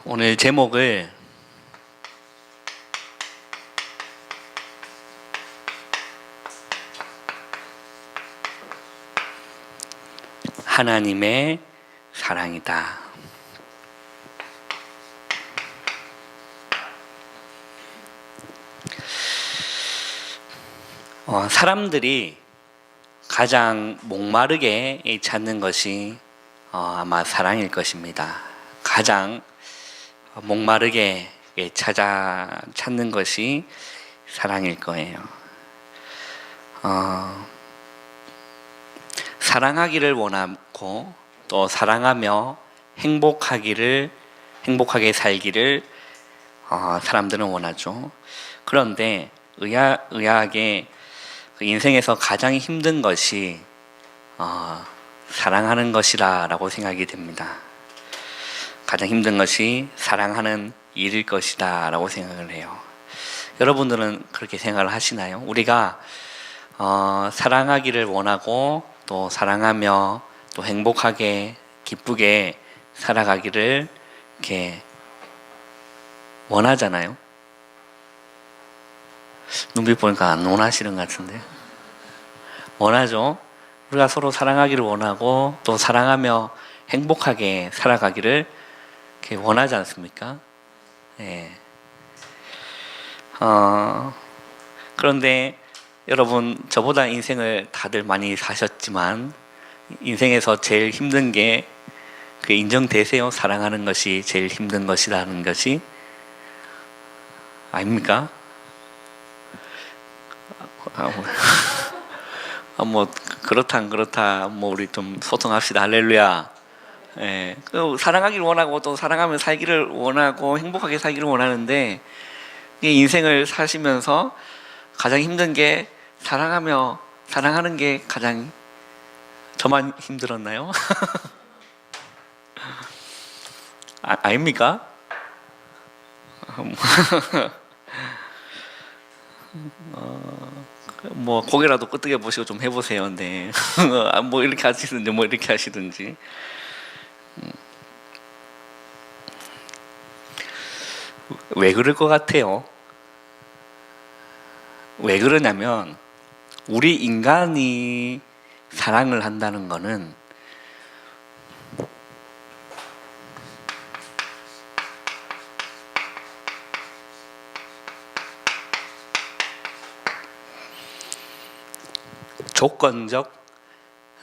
오늘 제목을 하나님의 사랑이다. 사람들이 가장 목마르게 찾는 것이 아마 사랑일 것입니다. 가장 목마르게 찾는 것이 사랑일 거예요. 사랑하기를 원하고 또 사랑하며 행복하게 살기를 사람들은 원하죠. 그런데 의아하게 인생에서 가장 힘든 것이 사랑하는 것이라고 생각이 됩니다. 가장 힘든 것이 사랑하는 일일 것이다 라고 생각을 해요. 여러분들은 그렇게 생각을 하시나요? 우리가 사랑하기를 원하고 또 사랑하며 또 행복하게 기쁘게 살아가기를 이렇게 원하잖아요. 눈빛 보니까 안 원하시는 것 같은데. 원하죠. 우리가 서로 사랑하기를 원하고 또 사랑하며 행복하게 살아가기를 이렇게 원하지 않습니까? 네. 그런데 여러분, 저보다 인생을 다들 많이 사셨지만 인생에서 제일 힘든 게 인정되세요? 사랑하는 것이 제일 힘든 것이라는 것이 아닙니까? 뭐 그렇다 안 그렇다 우리 좀 소통합시다. 할렐루야. 예, 사랑하기를 원하고 또 사랑하며 살기를 원하고 행복하게 살기를 원하는데 인생을 사시면서 가장 힘든 게 사랑하는 게 가장 저만 힘들었나요? 아닙니까? 뭐 고개라도 끄덕여 보시고 좀 해보세요. 네. 뭐 이렇게 하시든지 뭐 이렇게 하시든지. 왜 그럴 것 같아요? 왜 그러냐면 우리 인간이 사랑을 한다는 거는 조건적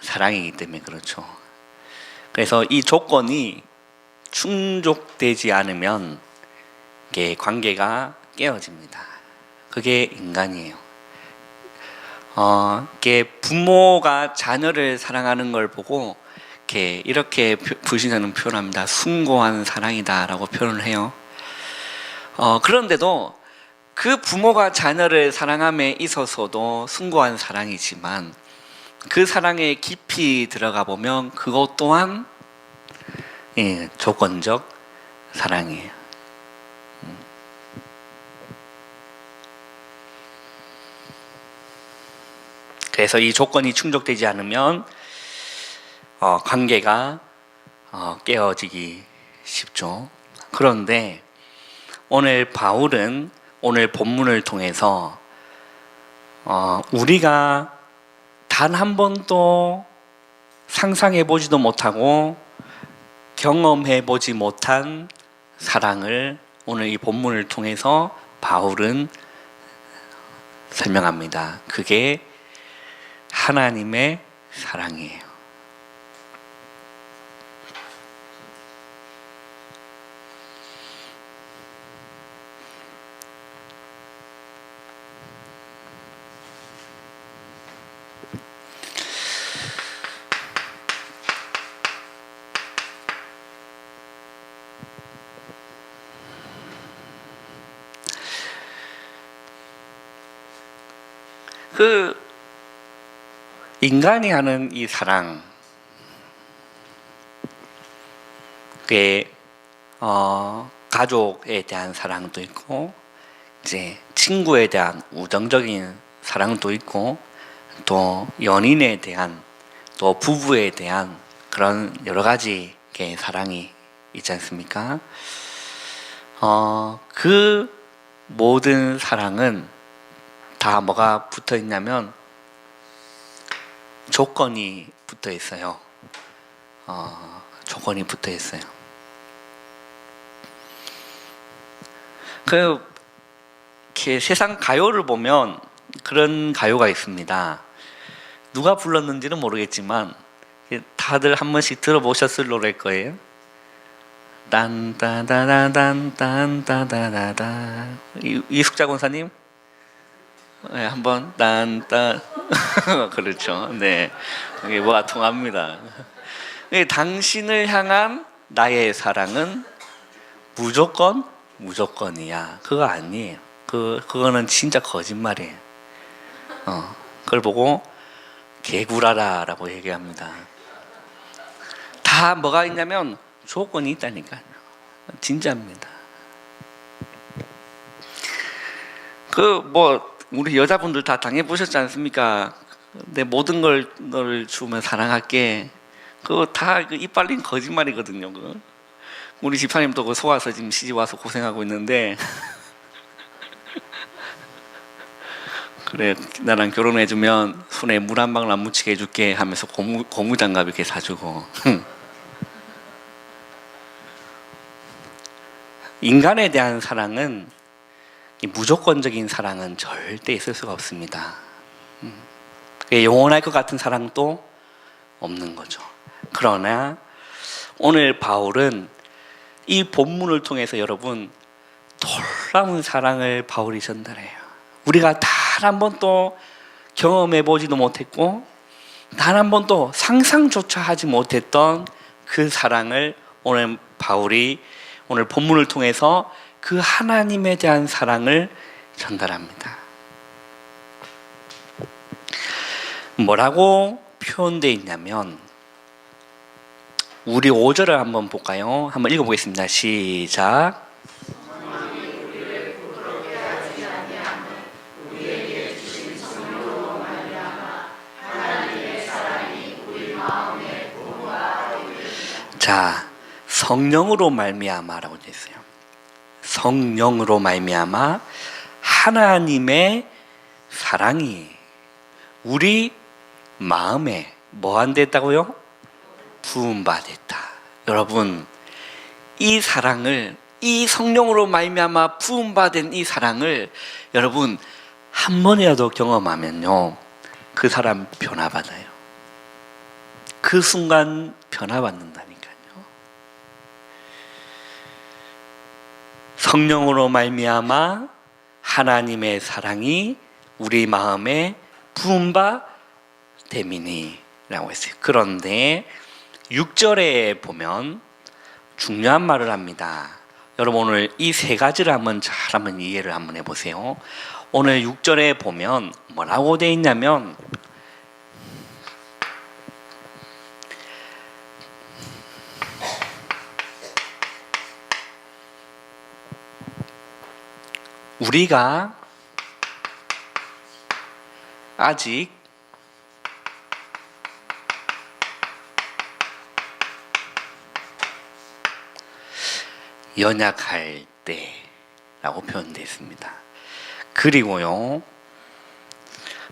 사랑이기 때문에 그렇죠. 그래서 이 조건이 충족되지 않으면 관계가 깨어집니다. 그게 인간이에요. 부모가 자녀를 사랑하는 걸 보고 이렇게 불신자는 표현합니다. 숭고한 사랑이다라고 표현을 해요. 그런데도 그 부모가 자녀를 사랑함에 있어서도 숭고한 사랑이지만 그 사랑에 깊이 들어가 보면 그것 또한 조건적 사랑이에요. 그래서 이 조건이 충족되지 않으면 관계가 깨어지기 쉽죠. 그런데 오늘 바울은 오늘 본문을 통해서 우리가 단 한 번도 상상해보지도 못하고 경험해보지 못한 사랑을 오늘 이 본문을 통해서 바울은 설명합니다. 그게 하나님의 사랑이에요. 인간이 하는 이 사랑, 그게 가족에 대한 사랑도 있고, 이제 친구에 대한 우정적인 사랑도 있고, 또 연인에 대한, 또 부부에 대한 그런 여러 가지의 사랑이 있지 않습니까? 그 모든 사랑은 다 뭐가 붙어 있냐면 조건이 붙어 있어요. 조건이 붙어 있어요. 이렇게 세상 가요를 보면 그런 가요가 있습니다. 누가 불렀는지는 모르겠지만 다들 한 번씩 들어보셨을 노래일 거예요. 딴따다다단딴따다다다. 이숙자 권사님, 네, 한번 딴따. 그렇죠. 네, 이게 뭐가 통합니다. 당신을 향한 나의 사랑은 무조건이야. 그거 아니에요. 그거는 진짜 거짓말이에요. 그걸 보고 개구라라라고 얘기합니다. 다 뭐가 있냐면 조건이 있다니까요. 진짜입니다. 우리 여자분들 다 당해보셨지 않습니까? 내 모든 걸 너를 주면 사랑할게. 그거 다 입 빨린 거짓말이거든요. 우리 집사님도 소아서 지금 시집 와서 고생하고 있는데 그래, 나랑 결혼해주면 손에 물 한 방울 안 묻히게 해줄게 하면서 고무장갑 이렇게 사주고. 인간에 대한 사랑은, 이 무조건적인 사랑은 절대 있을 수가 없습니다. 영원할 것 같은 사랑도 없는 거죠. 그러나 오늘 바울은 이 본문을 통해서 여러분 놀라운 사랑을 바울이 전달해요. 우리가 단 한 번도 경험해 보지도 못했고 단 한 번도 상상조차 하지 못했던 그 사랑을 오늘 바울이 오늘 본문을 통해서 그 하나님에 대한 사랑을 전달합니다. 뭐라고 표현되어 있냐면, 우리 5절을 한번 볼까요? 한번 읽어보겠습니다. 시작. 자, 성령으로 말미암아라고 되어 있어요. 성령으로 말미암아 하나님의 사랑이 우리 마음에 뭐 안 됐다고요? 부음받았다. 여러분, 이 사랑을, 이 성령으로 말미암아 부음받은 이 사랑을 여러분 한 번이라도 경험하면요, 그 사람 변화받아요. 그 순간 변화받는다니까요. 성령으로 말미암아 하나님의 사랑이 우리 마음에 부음받음이니 라고 했어요. 그런데 6절에 보면 중요한 말을 합니다. 여러분, 오늘 이 세 가지를 한번 이해를 한번 해보세요. 오늘 6절에 보면 뭐라고 되어 있냐면, 우리가 아직 연약할 때라고 표현되어 있습니다. 그리고요,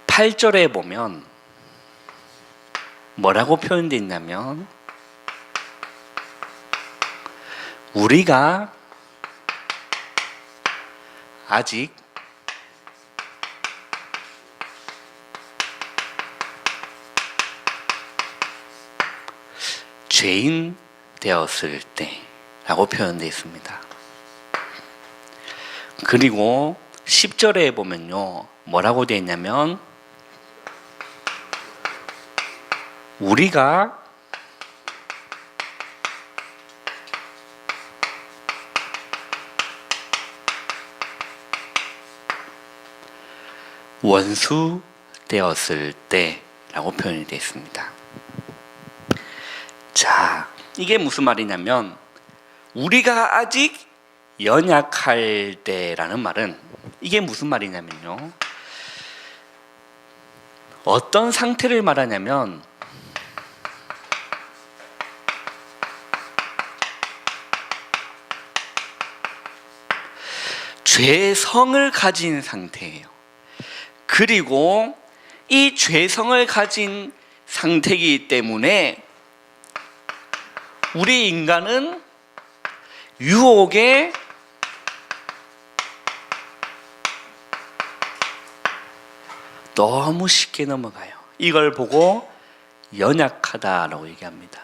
8절에 보면 뭐라고 표현되어 있냐면, 우리가 아직 죄인 되었을 때라고 표현되어 있습니다. 그리고 10절에 보면요, 뭐라고 되어 있냐면, 우리가 원수 되었을 때라고 표현이 되어 있습니다. 자, 이게 무슨 말이냐면, 우리가 아직 연약할 때라는 말은 이게 무슨 말이냐면요, 어떤 상태를 말하냐면, 죄성을 가진 상태예요. 그리고 이 죄성을 가진 상태이기 때문에 우리 인간은 유혹에 너무 쉽게 넘어가요. 이걸 보고 연약하다라고 얘기합니다.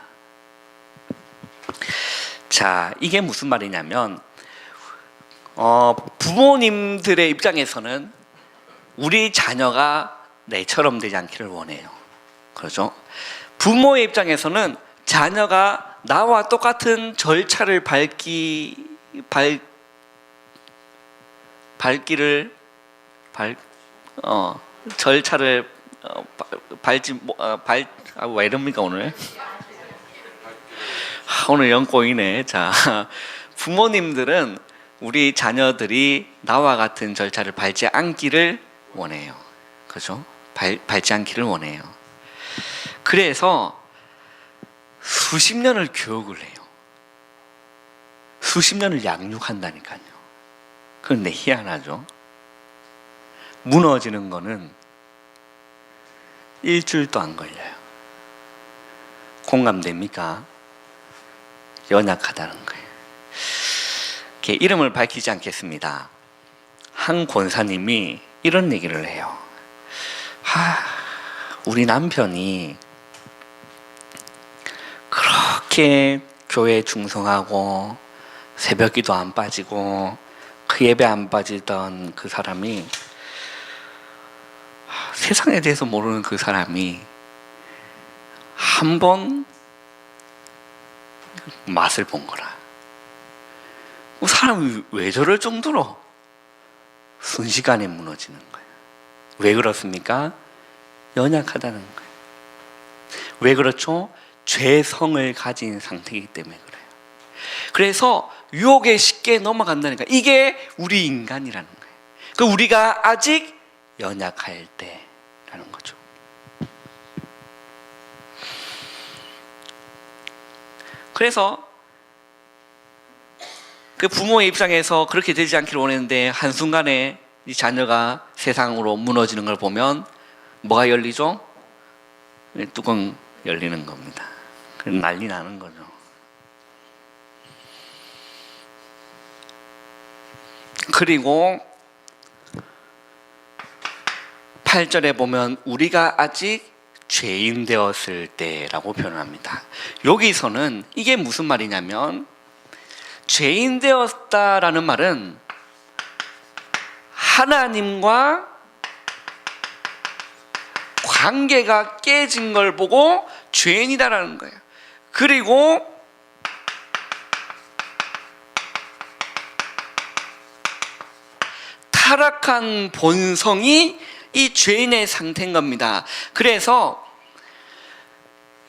자, 이게 무슨 말이냐면 부모님들의 입장에서는 우리 자녀가 내처럼 되지 않기를 원해요. 그렇죠? 부모의 입장에서는 자녀가 나와 똑같은 절차를 왜 이럽니까 오늘? 오늘 연꼬이네. 자, 부모님들은 우리 자녀들이 나와 같은 절차를 밟지 않기를 원해요. 그렇죠? 밟지 않기를 원해요. 그래서 수십 년을 교육을 해요. 수십 년을 양육한다니까요. 그런데 희한하죠? 무너지는 거는 일주일도 안 걸려요. 공감됩니까? 연약하다는 거예요. 이름을 밝히지 않겠습니다. 한 권사님이 이런 얘기를 해요. 우리 남편이 그렇게 교회에 충성하고 새벽기도 안 빠지고 그 예배 안 빠지던 그 사람이, 세상에 대해서 모르는 그 사람이 한 번 맛을 본 거라. 사람이 왜 저럴 정도로 순식간에 무너지는 거예요. 왜 그렇습니까? 연약하다는 거예요. 왜 그렇죠? 죄성을 가진 상태이기 때문에 그래요. 그래서 유혹에 쉽게 넘어간다니까. 이게 우리 인간이라는 거예요. 그 우리가 아직 연약할 때라는 거죠. 그래서 그 부모의 입장에서 그렇게 되지 않기를 원했는데 한순간에 이 자녀가 세상으로 무너지는 걸 보면 뭐가 열리죠? 뚜껑 열리는 겁니다. 난리 나는 거죠. 그리고 8절에 보면 우리가 아직 죄인 되었을 때라고 표현합니다. 여기서는 이게 무슨 말이냐면, 죄인 되었다라는 말은 하나님과 관계가 깨진 걸 보고 죄인이다라는 거예요. 그리고 타락한 본성이 이 죄인의 상태인 겁니다. 그래서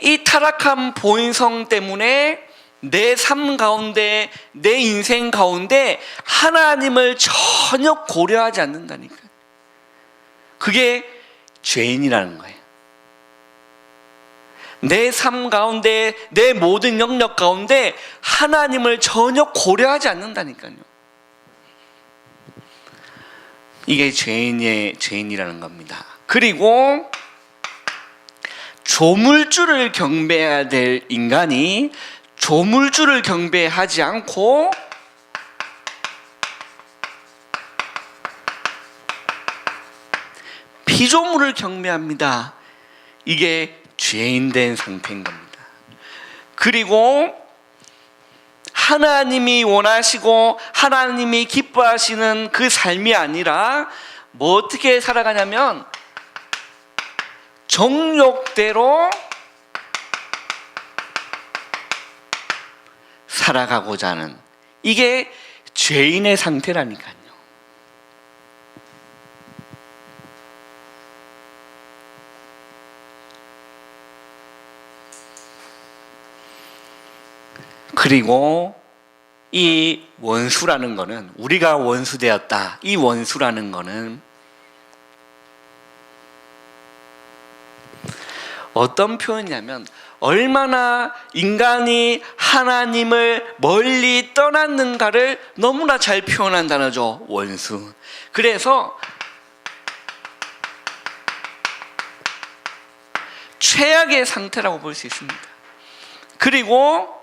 이 타락한 본성 때문에 내 삶 가운데, 내 인생 가운데 하나님을 전혀 고려하지 않는다니까. 그게 죄인이라는 거예요. 내 삶 가운데, 내 모든 영역 가운데 하나님을 전혀 고려하지 않는다니까요. 이게 죄인이라는 겁니다. 그리고 조물주를 경배해야 될 인간이 조물주를 경배하지 않고 피조물을 경배합니다. 이게 죄인된 상태인 겁니다. 그리고 하나님이 원하시고 하나님이 기뻐하시는 그 삶이 아니라 뭐 어떻게 살아가냐면 정욕대로 살아가고자 하는, 이게 죄인의 상태라니까요. 그리고 이 원수라는 거는, 우리가 원수되었다, 이 원수라는 거는 어떤 표현이냐면 얼마나 인간이 하나님을 멀리 떠났는가를 너무나 잘 표현한 단어죠. 원수. 그래서 최악의 상태라고 볼 수 있습니다. 그리고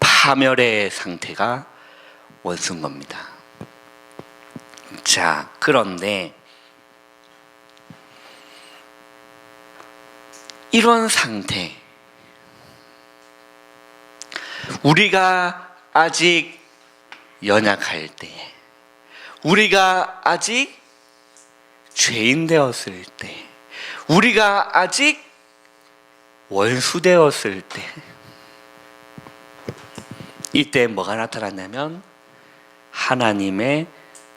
파멸의 상태가 원수인 겁니다. 자, 그런데 이런 상태, 우리가 아직 연약할 때, 우리가 아직 죄인 되었을 때, 우리가 아직 원수 되었을 때, 이때 뭐가 나타났냐면 하나님의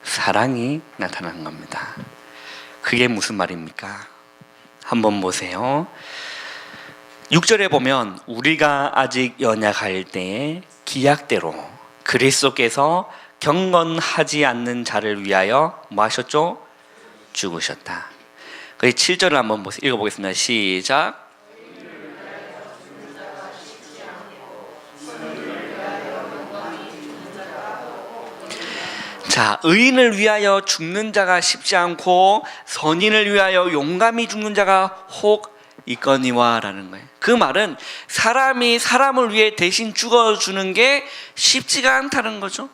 사랑이 나타난 겁니다. 그게 무슨 말입니까? 한번 보세요. 6절에 보면 우리가 아직 연약할 때에 기약대로 그리스도께서 경건하지 않는 자를 위하여 뭐 하셨죠? 죽으셨다. 그 7절을 한번 읽어보겠습니다. 시작. 자, 의인을 위하여 죽는 자가 쉽지 않고 선인을 위하여 용감히 죽는 자가 혹 있거니와 라는 거예요. 그 말은 사람이 사람을 위해 대신 죽어주는 게 쉽지가 않다는 거죠.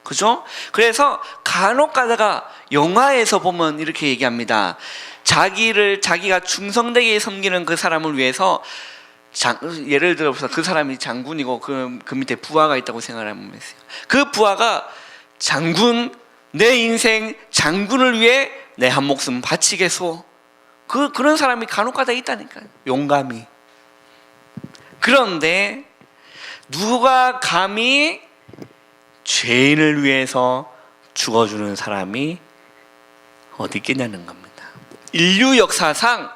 그죠? 그래서 간혹 가다가 영화에서 보면 이렇게 얘기합니다. 자기가 충성되게 섬기는 그 사람을 위해서 예를 들어서 그 사람이 장군이고 그 밑에 부하가 있다고 생각하면 그 부하가 장군, 내 인생 장군을 위해 내 한 목숨 바치겠소. 그런 사람이 간혹가다 있다니까요. 용감히. 그런데 누가 감히 죄인을 위해서 죽어주는 사람이 어디 있겠냐는 겁니다. 인류 역사상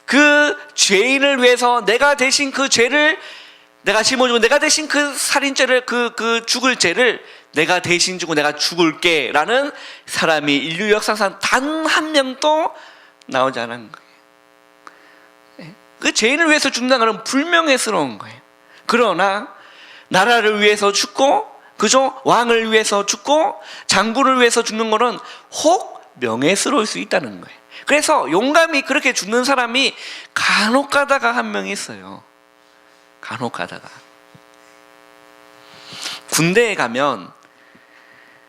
그 죄인을 위해서 내가 대신 그 죄를 내가 짊어지고 내가 대신 그 살인죄를 그 죽을 죄를 내가 대신 주고 내가 죽을게 라는 사람이 인류 역사상 단 한 명도 나오지 않은 거예요. 그 죄인을 위해서 죽는다는 것은 불명예스러운 거예요. 그러나 나라를 위해서 죽고 그죠? 왕을 위해서 죽고 장군을 위해서 죽는 것은 혹 명예스러울 수 있다는 거예요. 그래서 용감히 그렇게 죽는 사람이 간혹 가다가 한 명 있어요. 간혹 가다가. 군대에 가면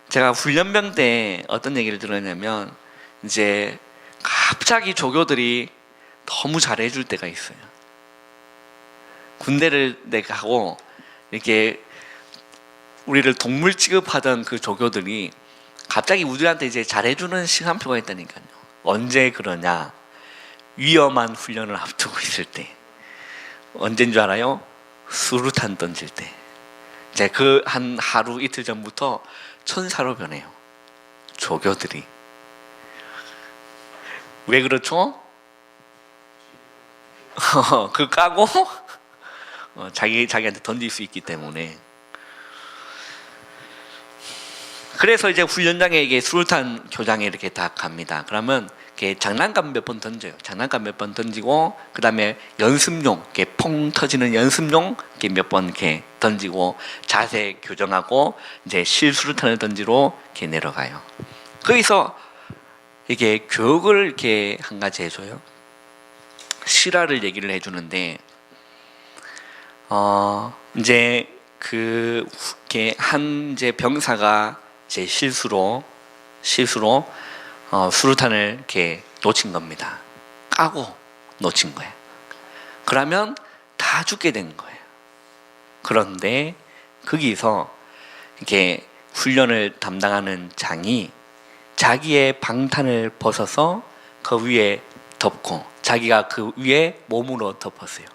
제가 훈련병 때 어떤 얘기를 들었냐면 이제 갑자기 조교들이 너무 잘해줄 때가 있어요. 군대를 가고 이렇게 우리를 동물 취급하던 그 조교들이 갑자기 우리한테 이제 잘해주는 시간표가 있다니까요. 언제 그러냐? 위험한 훈련을 앞두고 있을 때. 언제인 줄 알아요? 수류탄 던질 때. 이제 그 한 하루 이틀 전부터 천사로 변해요. 조교들이. 왜 그렇죠? 그 까고 자기한테 던질 수 있기 때문에. 그래서 이제 훈련장에 이게 수류탄 교장에 이렇게 다 갑니다. 그러면 이렇게 장난감 몇 번 던져요. 장난감 몇 번 던지고 그 다음에 연습용, 이렇게 퐁 터지는 연습용 이렇게 몇 번 이렇게 던지고 자세 교정하고 이제 실수류탄을 던지러 이렇게 내려가요. 거기서 이게 교육을 이렇게 한 가지 해줘요. 실화를 얘기를 해주는데 이제 이렇게 한 이제 병사가 제 실수로 수류탄을 이렇게 놓친 겁니다. 까고 놓친 거예요. 그러면 다 죽게 된 거예요. 그런데 거기서 이렇게 훈련을 담당하는 장이 자기의 방탄을 벗어서 그 위에 덮고 자기가 그 위에 몸으로 덮었어요.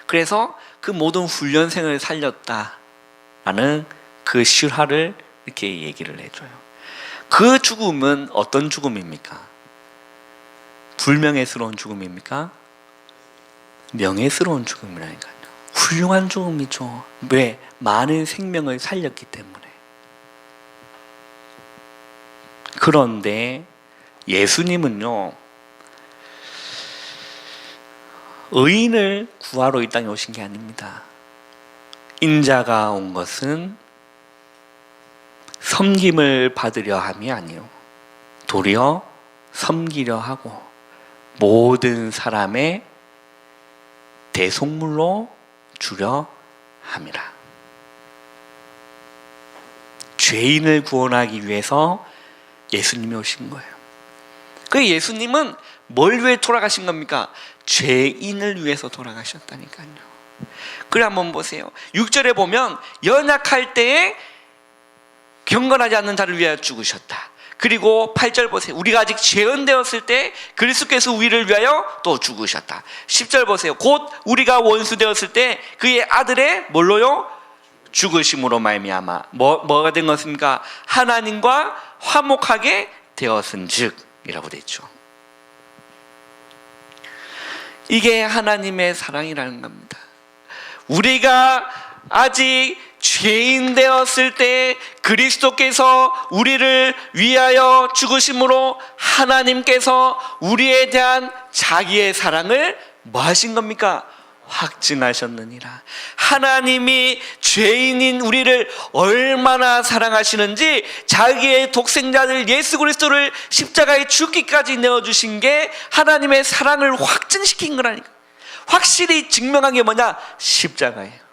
그래서 그 모든 훈련생을 살렸다라는 그 실화를 이렇게 얘기를 해줘요. 그 죽음은 어떤 죽음입니까? 불명예스러운 죽음입니까? 명예스러운 죽음이라니까요. 훌륭한 죽음이죠. 왜? 많은 생명을 살렸기 때문에. 그런데 예수님은요, 의인을 구하러 이 땅에 오신 게 아닙니다. 인자가 온 것은 섬김을 받으려 함이 아니요, 도리어 섬기려 하고 모든 사람의 대속물로 주려 함이라. 죄인을 구원하기 위해서 예수님이 오신 거예요. 그 예수님은 뭘 위해 돌아가신 겁니까? 죄인을 위해서 돌아가셨다니까요. 그래, 한번 보세요. 6절에 보면 연약할 때에 경건하지 않는 자를 위하여 죽으셨다. 그리고 8절 보세요. 우리가 아직 죄인되었을 때 그리스도께서 우리를 위하여 또 죽으셨다. 10절 보세요. 곧 우리가 원수되었을 때 그의 아들의 뭘로요? 죽으심으로 말미암아 뭐가 된 것입니까? 하나님과 화목하게 되었은즉 이라고 되어 있죠. 이게 하나님의 사랑이라는 겁니다. 우리가 아직 죄인 되었을 때 그리스도께서 우리를 위하여 죽으심으로 하나님께서 우리에 대한 자기의 사랑을 뭐 하신 겁니까? 확증하셨느니라. 하나님이 죄인인 우리를 얼마나 사랑하시는지 자기의 독생자들 예수 그리스도를 십자가에 죽기까지 내어주신 게 하나님의 사랑을 확증시킨 거라니까. 확실히 증명한 게 뭐냐? 십자가예요.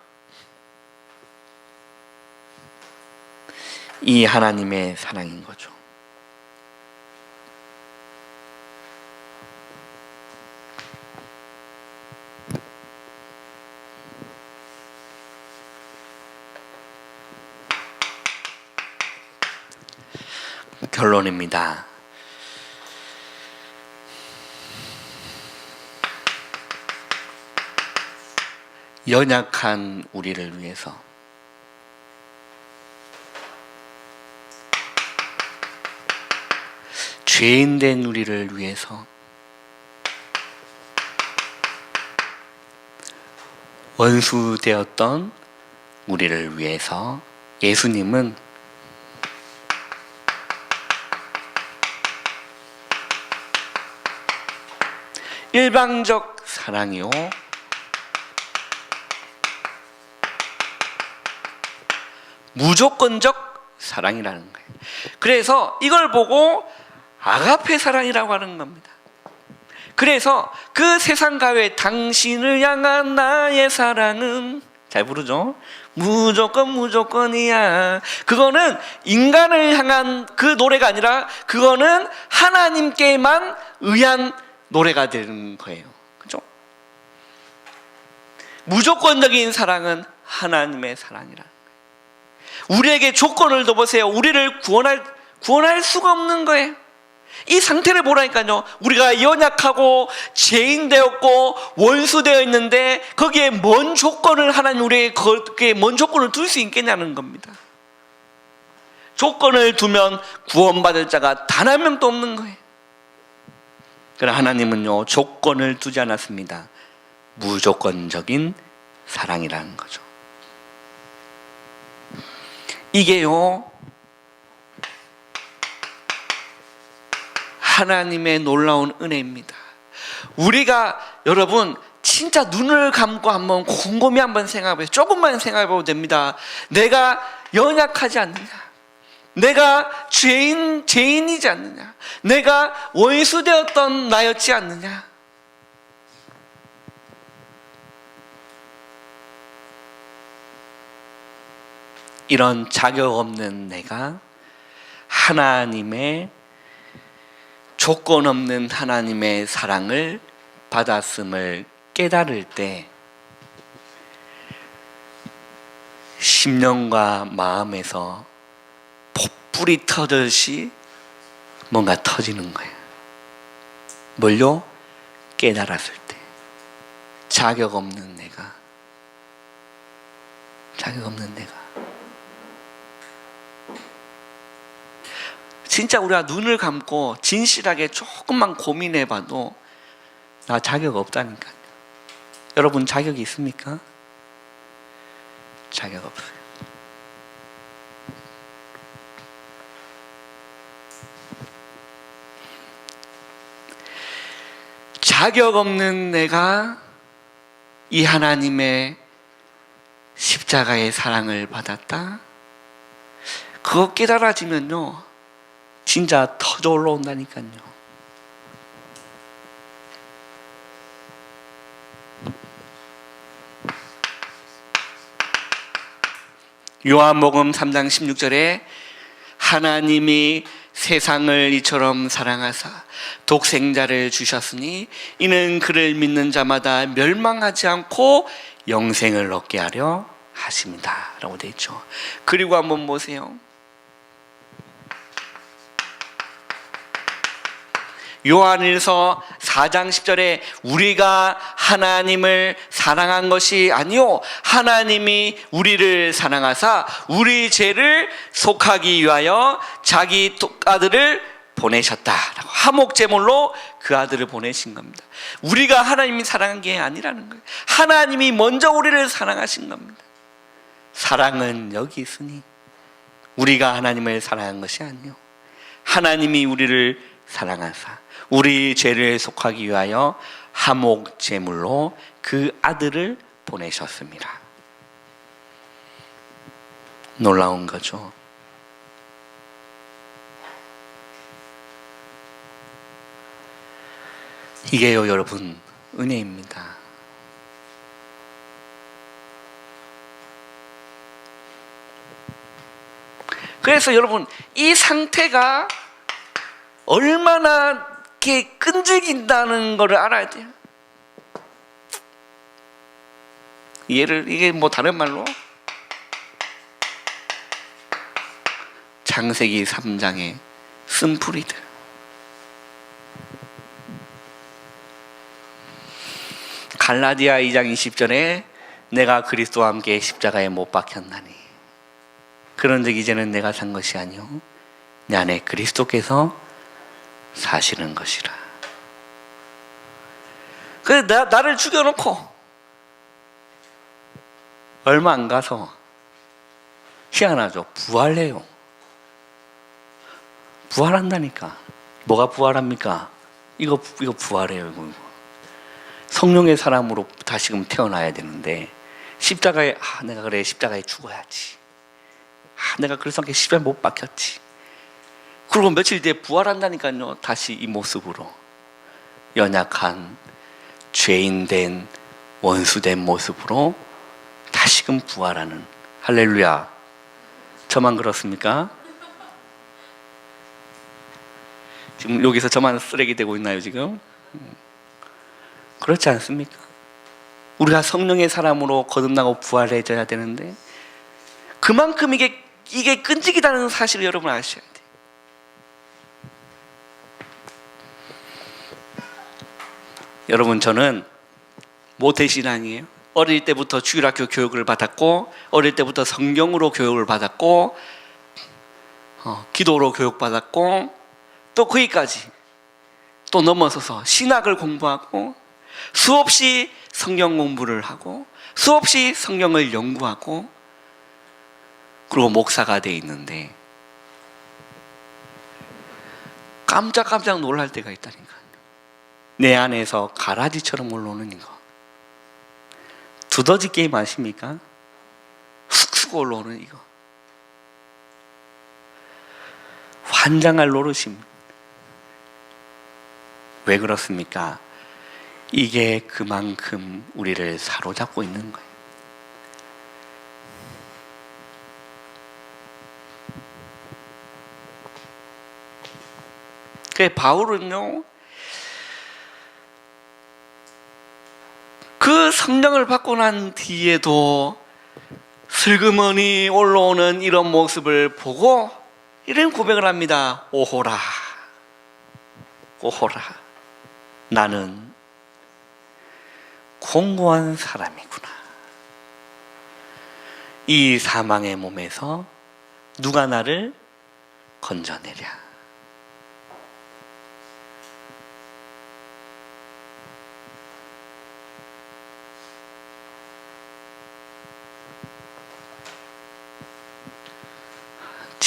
이 하나님의 사랑인 거죠. 결론입니다. 연약한 우리를 위해서 죄인된 우리를 위해서 원수 되었던 우리를 위해서 예수님은 일방적 사랑이요, 무조건적 사랑이라는 거예요. 그래서 이걸 보고 아가페 사랑이라고 하는 겁니다. 그래서 그 세상 가외 당신을 향한 나의 사랑은, 잘 부르죠? 무조건이야. 그거는 인간을 향한 그 노래가 아니라 그거는 하나님께만 의한 노래가 되는 거예요. 그죠? 무조건적인 사랑은 하나님의 사랑이라. 우리에게 조건을 둬보세요. 우리를 구원할 수가 없는 거예요. 이 상태를 보라니까요. 우리가 연약하고 죄인 되었고 원수 되어 있는데 거기에 뭔 조건을 하나님 우리에게 거기에 뭔 조건을 둘 수 있겠냐는 겁니다. 조건을 두면 구원받을 자가 단 한 명도 없는 거예요. 그러나 하나님은요, 조건을 두지 않았습니다. 무조건적인 사랑이라는 거죠. 이게요, 하나님의 놀라운 은혜입니다. 우리가 여러분 진짜 눈을 감고 한번 곰곰이 한번 생각해보세요. 조금만 생각해보면 됩니다. 내가 연약하지 않느냐? 내가 죄인이지 않느냐? 내가 원수되었던 나였지 않느냐? 이런 자격 없는 내가 하나님의 조건 없는 하나님의 사랑을 받았음을 깨달을 때 심령과 마음에서 폭불이 터듯이 뭔가 터지는 거예요. 뭘요? 깨달았을 때. 자격 없는 내가. 진짜 우리가 눈을 감고 진실하게 조금만 고민해봐도 나 자격 없다니까요. 여러분 자격이 있습니까? 자격 없어요. 자격 없는 내가 이 하나님의 십자가의 사랑을 받았다. 그거 깨달아지면요, 진짜 터져 올라온다니까요. 요한복음 3장 16절에 하나님이 세상을 이처럼 사랑하사 독생자를 주셨으니 이는 그를 믿는 자마다 멸망하지 않고 영생을 얻게 하려 하십니다 라고 되어 있죠. 그리고 한번 보세요. 요한일서 4장 10절에 우리가 하나님을 사랑한 것이 아니요 하나님이 우리를 사랑하사 우리 죄를 속하기 위하여 자기 아들을 보내셨다라고, 화목제물로 그 아들을 보내신 겁니다. 우리가 하나님이 사랑한 게 아니라는 거예요. 하나님이 먼저 우리를 사랑하신 겁니다. 사랑은 여기 있으니 우리가 하나님을 사랑한 것이 아니요 하나님이 우리를 사랑하사 우리 죄를 속하기 위하여 화목 제물로 그 아들을 보내셨습니다. 놀라운 거죠. 이게요 여러분 은혜입니다. 그래서 여러분 이 상태가 얼마나 이렇게 끈질긴다는 것을 알아야 돼요. 이게 뭐 다른 말로 창세기 3장의 쓴풀이들. 갈라디아 2장 20절에 내가 그리스도와 함께 십자가에 못 박혔나니 그런즉 이제는 내가 산 것이 아니요 내 안에 그리스도께서 사시는 것이라. 그래서 나를 죽여놓고 얼마 안 가서 희한하죠. 부활해요. 부활한다니까. 뭐가 부활합니까? 이거 부활해요. 이거. 성령의 사람으로 다시금 태어나야 되는데 십자가에 내가 그래 십자가에 죽어야지. 내가 그래서 십자가에 못 박혔지. 그리고 며칠 뒤에 부활한다니까요. 다시 이 모습으로 연약한 죄인된 원수된 모습으로 다시금 부활하는. 할렐루야. 저만 그렇습니까? 지금 여기서 저만 쓰레기 되고 있나요 지금? 그렇지 않습니까? 우리가 성령의 사람으로 거듭나고 부활해져야 되는데 그만큼 이게 끈질기다는 사실을 여러분 아셔야 돼요. 여러분 저는 모태신앙이에요. 어릴 때부터 주일학교 교육을 받았고 어릴 때부터 성경으로 교육을 받았고 기도로 교육받았고 또 거기까지 또 넘어서서 신학을 공부하고 수없이 성경 공부를 하고 수없이 성경을 연구하고 그리고 목사가 돼 있는데 깜짝깜짝 놀랄 때가 있다니까요. 내 안에서 가라지처럼 올라오는 이거. 두더지 게임 아십니까? 훅훅 올라오는 이거. 환장할 노릇입니다. 왜 그렇습니까? 이게 그만큼 우리를 사로잡고 있는 거예요. 그래 바울은요 그 성령을 받고 난 뒤에도 슬그머니 올라오는 이런 모습을 보고 이런 고백을 합니다. 오호라 오호라 나는 공고한 사람이구나. 이 사망의 몸에서 누가 나를 건져내랴.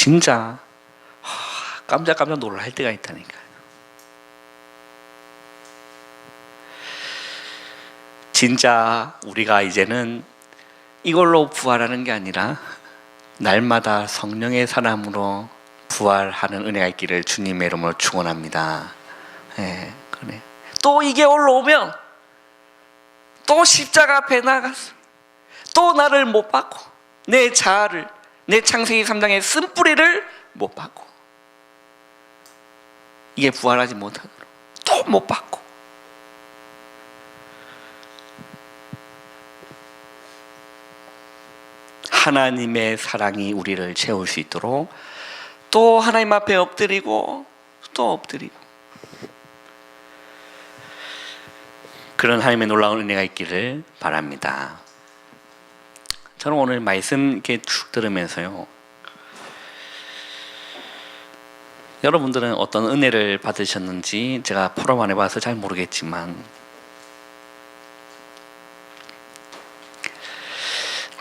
진짜 깜짝깜짝 놀랄 때가 있다니까요. 진짜 우리가 이제는 이걸로 부활하는 게 아니라 날마다 성령의 사람으로 부활하는 은혜가 있기를 주님의 이름으로 축원합니다. 예, 그래. 또 이게 올라오면 또 십자가 앞에 나가서 또 나를 못 받고 내 자아를, 내 창세기 3장의 쓴뿌리를 못 받고, 이게 부활하지 못하도록 또 못 받고, 하나님의 사랑이 우리를 채울 수 있도록 또 하나님 앞에 엎드리고 또 엎드리고, 그런 하나님의 놀라운 은혜가 있기를 바랍니다. 저는 오늘 말씀 이렇게 쭉 들으면서요, 여러분들은 어떤 은혜를 받으셨는지 제가 포럼 안 해봐서 잘 모르겠지만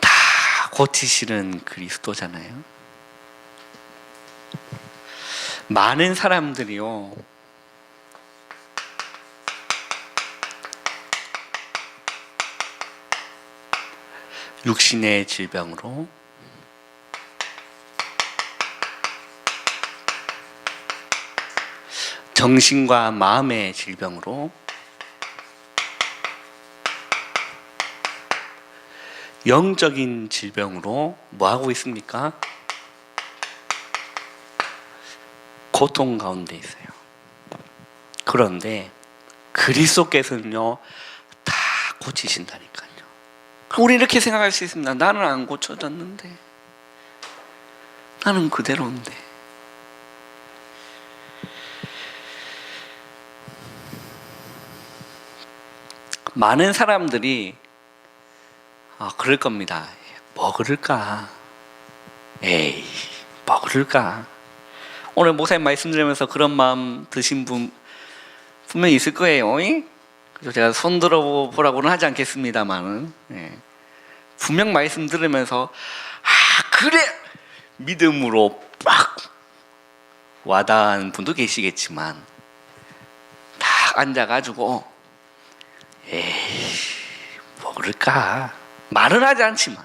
다 고치시는 그리스도잖아요. 많은 사람들이요, 육신의 질병으로, 정신과 마음의 질병으로, 영적인 질병으로 뭐 하고 있습니까? 고통 가운데 있어요. 그런데 그리스도께서는요 다 고치신다니까요. 우리 이렇게 생각할 수 있습니다. 나는 안 고쳐졌는데, 나는 그대로인데. 많은 사람들이 그럴 겁니다. 뭐 그럴까? 에이, 뭐 그럴까? 오늘 목사님 말씀 들으면서 그런 마음 드신 분 분명히 있을 거예요. 그래서 제가 손 들어보라고는 하지 않겠습니다만, 분명 말씀 들으면서 그래! 믿음으로 빡 와닿은 분도 계시겠지만, 딱 앉아가지고 에이, 뭐 그럴까? 말은 하지 않지만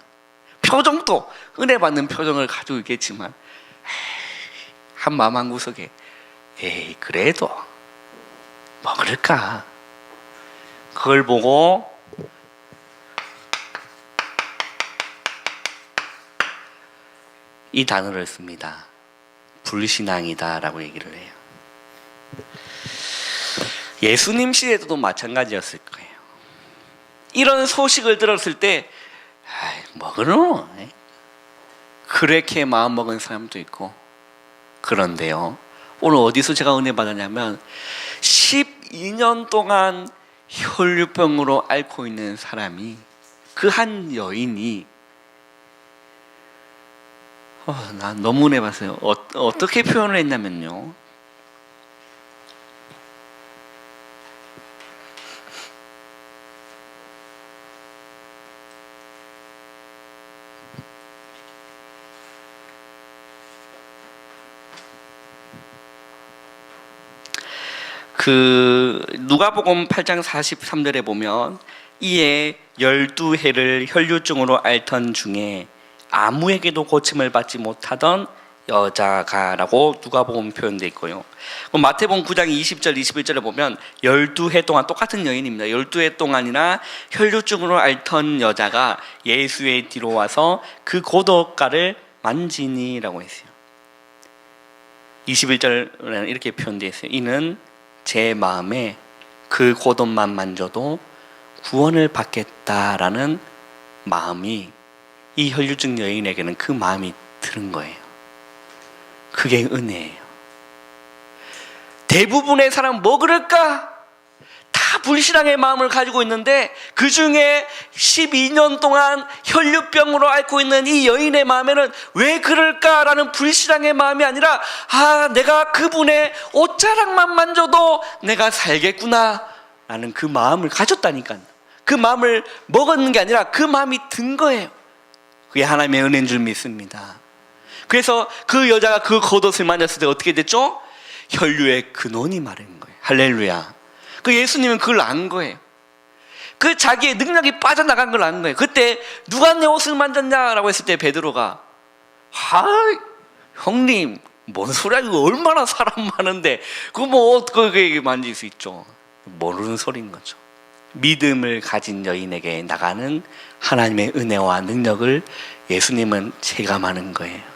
표정도 은혜 받는 표정을 가지고 있겠지만, 한 마음 한 구석에 에이, 그래도 뭐 그럴까? 그걸 보고 이 단어를 씁니다. 불신앙이다 라고 얘기를 해요. 예수님 시대에도 마찬가지였을 거예요. 이런 소식을 들었을 때 뭐 그러노? 그렇게 마음먹은 사람도 있고. 그런데요, 오늘 어디서 제가 은혜 받았냐면 12년 동안 혈류병으로 앓고 있는 사람이, 그 한 여인이 나 너무 은혜 받았어요. 어떻게 표현을 했냐면요, 그 누가복음 8장 43절에 보면, 이에 12해를 혈류증으로 앓던 중에 아무에게도 고침을 받지 못하던 여자가 라고 누가복음 표현되어 있고요. 마태복음 9장 20절 21절에 보면 12해 동안, 똑같은 여인입니다. 12해 동안이나 혈류증으로 앓던 여자가 예수의 뒤로 와서 그 고독가를 만지니 라고 했어요. 21절에는 이렇게 표현되어 있어요. 이는 제 마음에 그 고독만 만져도 구원을 받겠다라는 마음이, 이 혈류증 여인에게는 그 마음이 들은 거예요. 그게 은혜예요. 대부분의 사람 뭐 그럴까? 다 불신앙의 마음을 가지고 있는데, 그 중에 12년 동안 혈류병으로 앓고 있는 이 여인의 마음에는 왜 그럴까라는 불신앙의 마음이 아니라, 내가 그분의 옷자락만 만져도 내가 살겠구나 라는 그 마음을 가졌다니까요. 그 마음을 먹었는 게 아니라 그 마음이 든 거예요. 그게 하나님의 은혜인 줄 믿습니다. 그래서 그 여자가 그 겉옷을 만졌을 때 어떻게 됐죠? 혈류의 근원이 마른 거예요. 할렐루야. 그 예수님은 그걸 안 거예요. 그 자기의 능력이 빠져나간 걸 안 거예요. 그때 누가 내 옷을 만졌냐라고 했을 때 베드로가 형님 뭔 소리야, 이거 얼마나 사람 많은데 그거 뭐 어떻게 만질 수 있죠? 모르는 소리인 거죠. 믿음을 가진 여인에게 나가는 하나님의 은혜와 능력을 예수님은 체감하는 거예요.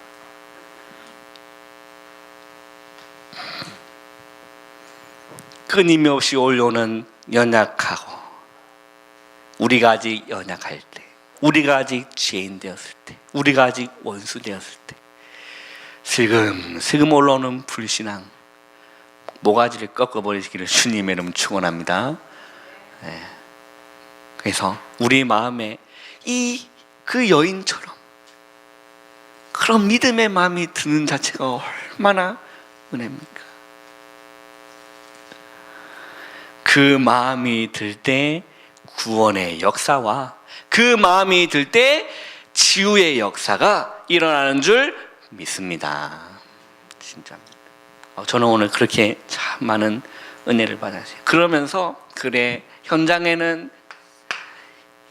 끊임없이 올려오는 연약하고, 우리가 아직 연약할 때, 우리가 아직 죄인 되었을 때, 우리가 아직 원수 되었을 때 슬금 올라오는 불신앙, 모가지를 꺾어버리시기를 주님의 이름 축원합니다. 그래서 우리 마음에 그 여인처럼 그런 믿음의 마음이 드는 자체가 얼마나 은혜입니까? 그 마음이 들 때 구원의 역사와 그 마음이 들 때 치유의 역사가 일어나는 줄 믿습니다. 진짜 저는 오늘 그렇게 참 많은 은혜를 받았어요. 그러면서 그래, 현장에는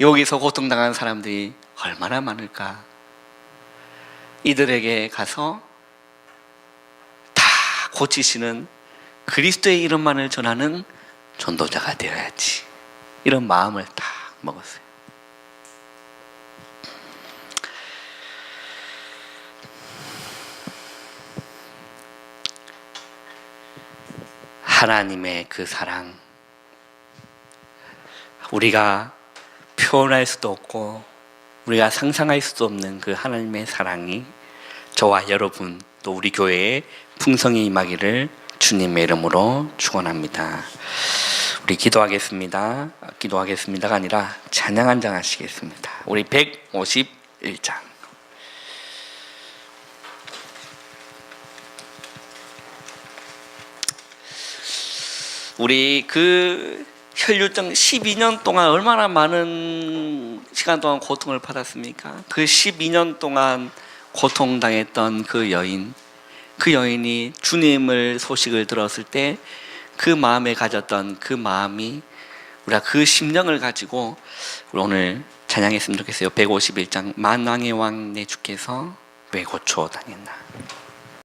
여기서 고통당한 사람들이 얼마나 많을까. 이들에게 가서 다 고치시는 그리스도의 이름만을 전하는 전도자가 되어야지, 이런 마음을 다 먹었어요. 하나님의 그 사랑, 우리가 표현할 수도 없고 우리가 상상할 수도 없는 그 하나님의 사랑이 저와 여러분 또 우리 교회에 풍성히 임하기를 주님의 이름으로 축원합니다. 우리 기도하겠습니다가 아니라 찬양 한 장 하시겠습니다. 우리 151장. 우리 그 혈류증 12년 동안 얼마나 많은 시간 동안 고통을 받았습니까? 그 12년 동안 고통당했던 그 여인이 주님을 소식을 들었을 때 그 마음에 가졌던 그 마음이, 우리가 그 심령을 가지고 우리 오늘 찬양했으면 좋겠어요. 151장 만왕의 왕 내 주께서 왜 고쳐 다녔나.